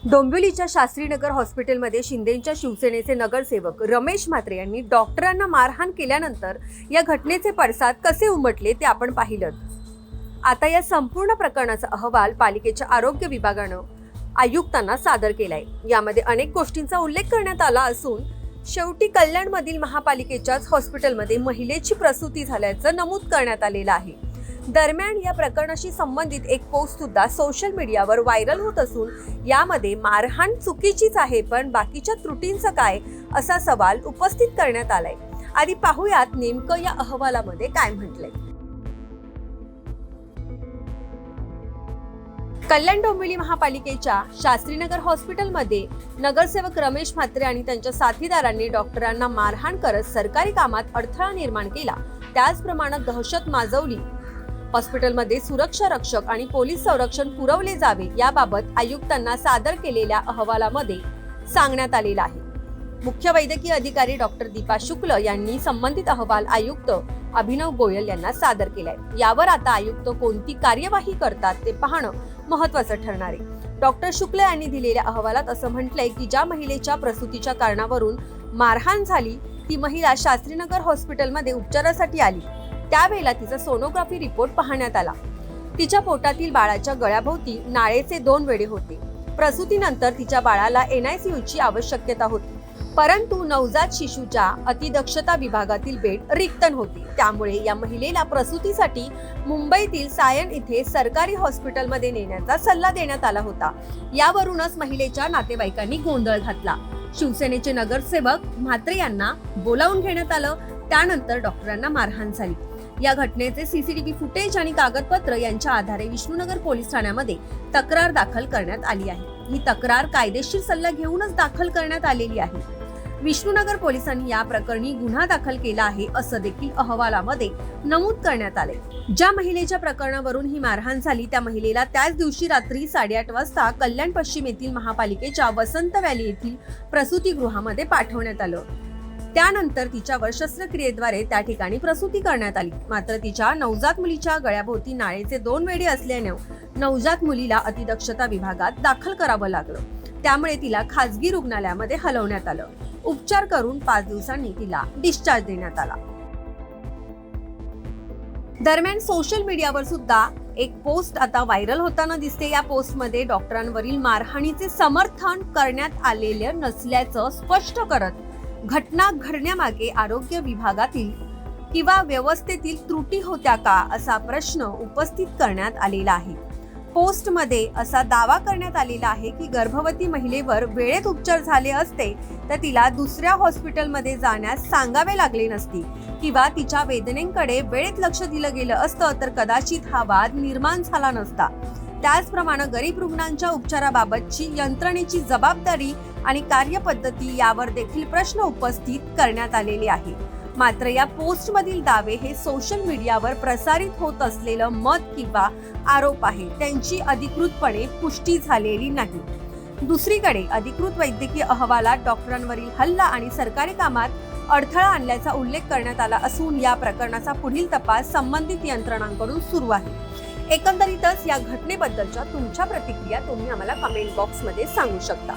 डोंबिवलीच्या शास्त्रीनगर हॉस्पिटलमध्ये शिंदेंच्या शिवसेनेचे नगरसेवक रमेश म्हात्रे यांनी डॉक्टरांना मारहाण केल्यानंतर या घटनेचे पडसाद कसे उमटले ते आपण पाहिलं। आता या संपूर्ण प्रकरणाचा अहवाल पालिकेच्या आरोग्य विभागानं आयुक्तांना सादर केलाय। यामध्ये अनेक गोष्टींचा उल्लेख करण्यात आला असून शेवटी कल्याणमधील महापालिकेच्याच हॉस्पिटलमध्ये महिलेची प्रसूती झाल्याचं नमूद करण्यात आलेलं आहे। दरम्यान या प्रकरणाशी संबंधित एक पोस्ट सुद्धा सोशल मीडियावर व्हायरल होत असून यामध्ये मारहाण चुकीचीच आहे, पण बाकीच्या त्रुटींचं काय असा सवाल उपस्थित करण्यात आलाय। आधी पाहूयात नेमकं या अहवालामध्ये काय म्हटलंय। कल्याण डोंबिवली महापालिकेच्या शास्त्रीनगर हॉस्पिटलमध्ये नगरसेवक रमेश म्हात्रे आणि त्यांच्या साथीदारांनी डॉक्टरांना मारहाण करत सरकारी कामात अडथळा निर्माण केला, त्याचप्रमाणे दहशत माजवली। हॉस्पिटलमध्ये सुरक्षा रक्षक आणि पोलीस संरक्षण पुरवले जावे याबाबत आयुक्तांना सादर केलेल्या अहवालामध्ये सांगण्यात आलेलं आहे। मुख्य वैद्यकीय अधिकारी डॉक्टर दीपा शुक्ल यांनी संबंधित अहवाल आयुक्त अभिनव गोयल यांना सादर केलाय। यावर आता आयुक्त कोणती कार्यवाही करतात ते पाहणं महत्त्वाचं ठरणार आहे। डॉक्टर शुक्ल यांनी दिलेल्या अहवालात असं म्हटलंय की ज्या महिलेच्या प्रसूतीच्या कारणावरून मारहाण झाली ती महिला शास्त्रीनगर हॉस्पिटलमध्ये उपचारासाठी आली। त्यावेळेला तिचा सोनोग्राफी रिपोर्ट पाहण्यात आला। तिच्या पोटातील बाळाच्या गळ्याभोवती नाळेचे 2 वेढे होते। प्रसूतीनंतर तिच्या बाळाला NICU ची आवश्यकता होती, परंतु नवजात शिशूच्या अतिदक्षता विभागातील बेड रिक्त होते। त्यामुळे या महिलेला प्रसूतीसाठी मुंबईतील सायन इथे सरकारी हॉस्पिटलमध्ये नेण्याचा सल्ला देण्यात आला होता। यावरूनच महिलेच्या नातेवाईकांनी गोंधळ घातला। शिवसेनेचे नगरसेवक म्हात्रे यांना बोलावून घेण्यात आलं। त्यानंतर डॉक्टरांना मारहाण झाली। या घटनेचे CCTV फुटेज आणि कागदपत्र यांच्या आधारे विष्णुनगर पोलीस ठाण्यामध्ये तक्रार दाखल करण्यात आली आहे। ही तक्रार कायदेशीर सल्ला घेऊनच दाखल करण्यात आलेली आहे। विष्णुनगर पोलिसांनी या प्रकरणी गुन्हा दाखल केला आहे असं देखील अहवालामध्ये नमूद करण्यात आले। ज्या महिलेच्या प्रकरणावरून ही मारहाण झाली त्या महिलेला त्याच दिवशी रात्री 8:30 वाजता कल्याण पश्चिम येथील महापालिकेच्या वसंत व्हॅली येथील प्रसूतीगृहामध्ये पाठवण्यात आलं। त्यानंतर तिच्यावर शस्त्रक्रियेद्वारे त्या ठिकाणी प्रसूती करण्यात आली। मात्र तिच्या नवजात मुलीच्या गळ्याभोवती नाळेचे 2 वेढे असल्याने नवजात मुलीला अतिदक्षता विभागात दाखल करावं लागलं। त्यामुळे तिला खासगी रुग्णालयामध्ये हलवण्यात आलं। उपचार करून 5 दिवसांनी तिला डिस्चार्ज देण्यात आला। दरम्यान सोशल मीडियावर सुद्धा एक पोस्ट आता व्हायरल होताना दिसते। या पोस्टमध्ये डॉक्टरांवरील मारहाणीचे समर्थन करण्यात आलेले नसल्याचं स्पष्ट करत घटना घडण्यामागे आरोग्य विभागातील किंवा व्यवस्थेतील त्रुटी होत्या का असा प्रश्न उपस्थित करण्यात आलेला आहे। पोस्टमध्ये असा दावा करण्यात आलेला आहे की गर्भवती महिलेवर वेळेत उपचार झाले असते तर तिला दुसऱ्या हॉस्पिटलमध्ये जाण्यास सांगावे लागले नसते किंवा तिच्या वेदनेकडे वेळेत लक्ष दिलं गेलं असतं तर कदाचित हा वाद निर्माण झाला नसता। त्याचप्रमाणे गरीब रुग्णांच्या उपचाराबाबतची यंत्रणेची जबाबदारी आणि कार्यपद्धती यावर देखील प्रश्न उपस्थित करण्यात आलेले आहे। मात्र या पोस्टमधील दावे हे सोशल मीडियावर प्रसारित होत असलेलं मत किंवा आरोप आहे, त्यांची अधिकृतपणे पुष्टी झालेली नाही। दुसरीकडे अधिकृत वैद्यकीय अहवालात डॉक्टरांवरील हल्ला आणि सरकारी कामात अडथळा आणल्याचा उल्लेख करण्यात आला असून या प्रकरणाचा पुढील तपास संबंधित यंत्रणांकडून सुरू आहे। एकंदरीतच या घटनेबद्दलच्या तुमच्या प्रतिक्रिया तुम्ही आम्हाला कमेंट बॉक्समध्ये सांगू शकता।